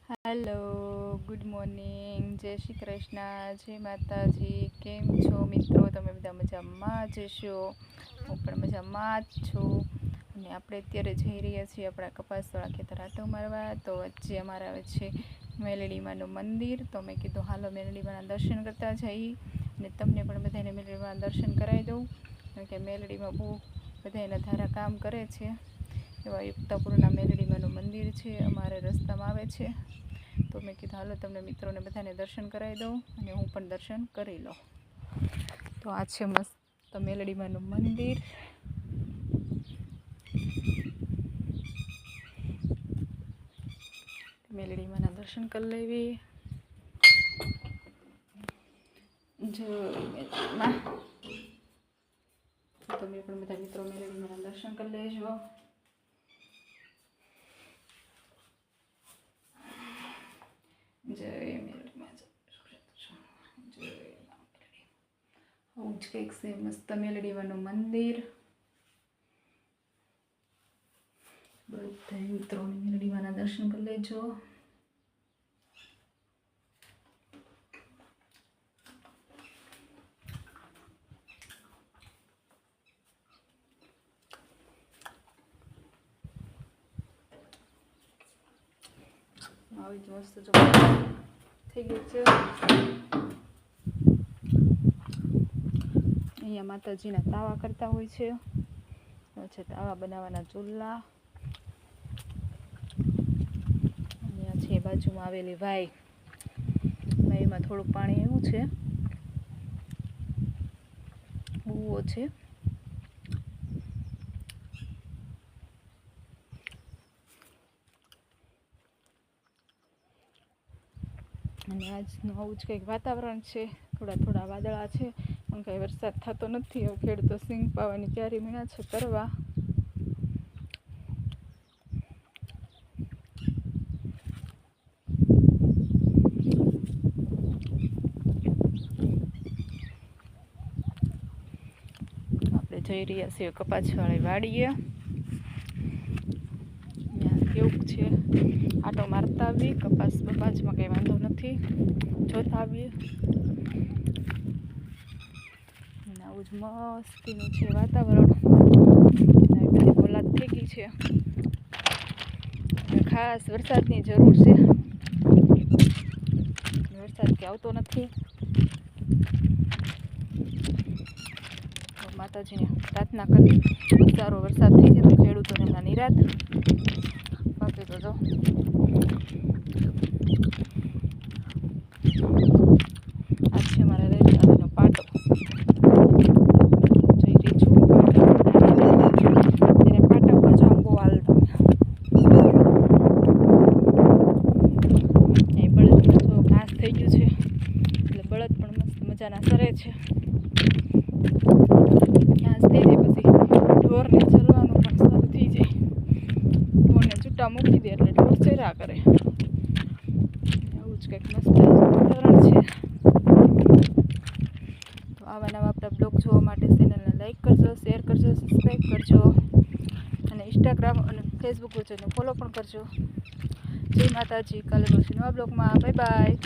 Hello good morning जय श्री कृष्ण जय माताजी। केम छो मित्रों? तमे बधा मजामां ज छो? હું પણ મજામાં જ છું અને આપણે અત્યારે જઈ રહ્યા છીએ આપણા કપાસવાળા ખેતર આટો મારવા। તો વચ્ચે અમારા આવે છે મેલડીમાનું મંદિર। તો મેં કીધું હાલો મેલડીમાના દર્શન કરતા જઈએ અને તમને પણ બધાને મેલડીમાના દર્શન કરાવી દઉં, કારણ કે મેલડીમાં બહુ બધા એના ધારા કામ કરે છે। એવા યુક્તાપુરના મેલડીમાનું મંદિર છે, અમારે રસ્તામાં આવે છે। તો મેં કીધું હાલો તમને મિત્રોને બધાને દર્શન કરાવી દઉં અને હું પણ દર્શન કરી લઉં। તો આ છે મસ્ત મેલડીમાનું મંદિર। મેલડીમાના દર્શન કરી લેવી। જય મેલડીમાં। તમે પણ બધા મિત્રો મેલડીમાના દર્શન કરી લેજો। જય મેલડીમાં, જય મેલડી। આવું જ કંઈક છે મસ્ત મેલડીમાનું મંદિર। બધા મિત્રોને મેલડીમાના દર્શન કરી લેજો। આવી જ મસ્ત જો થઈ ગયું છે। અહીંયા માતાજીના તાવા કરતા હોય છે, તાવા બનાવવાના ચૂલા। અહીંયા છે બાજુમાં આવેલી વાય, વાયમાં થોડું પાણી એવું છે, કૂવો છે। અને આજનું આવું જ કંઈક વાતાવરણ છે, થોડા થોડા વાદળા છે, પણ કાંઈ વરસાદ થતો નથી। હવે ખેડૂતો સિંગ પાવાની તૈયારી મીણા છે કરવા। આપણે જઈ રહ્યા છીએ કપાસવાળી વાડીએ। કેવું છે આટો મારતા આવીએ, કપાસ બપાસમાં કંઈ વાંધો નથી, જોતા આવીએ। આવું જ મસ્તીનું છે વાતાવરણ। બધી મોલાદ થઈ ગઈ છે, ખાસ વરસાદની જરૂર છે, વરસાદ કે આવતો નથી। માતાજીને પ્રાર્થના કરવી સારો વરસાદ થઈ જાય તો ખેડૂતોને એમના નિરાત। બાકી તો જો આ છે મારા રેડીનો પાટો, જઈ રહી છું એને પાટા ઉપર જો આંબો હાલતો। અહીં બળદ જો ઘાસ થઈ ગયું છે એટલે બળદ પણ મસ્ત મજાના સરે છે। ઘાસ થઈ જાય પછી ઢોરને ચરવાનું પણ સારું થઈ જાય, ઢોરને છૂટા મૂકી દે એટલે ઢોર ચર્યા કરે। આવું જ કંઈક મસ્ત વાતાવરણ છે। તો આવા નવા આપણા બ્લોગ જોવા માટે ચેનલને લાઈક કરજો, શેર કરજો, સબસ્ક્રાઈબ કરજો અને ઇન્સ્ટાગ્રામ અને ફેસબુક પેજને ફોલો પણ કરજો। જય માતાજી। કાલે મળશું નવા બ્લોગમાં। Bye bye.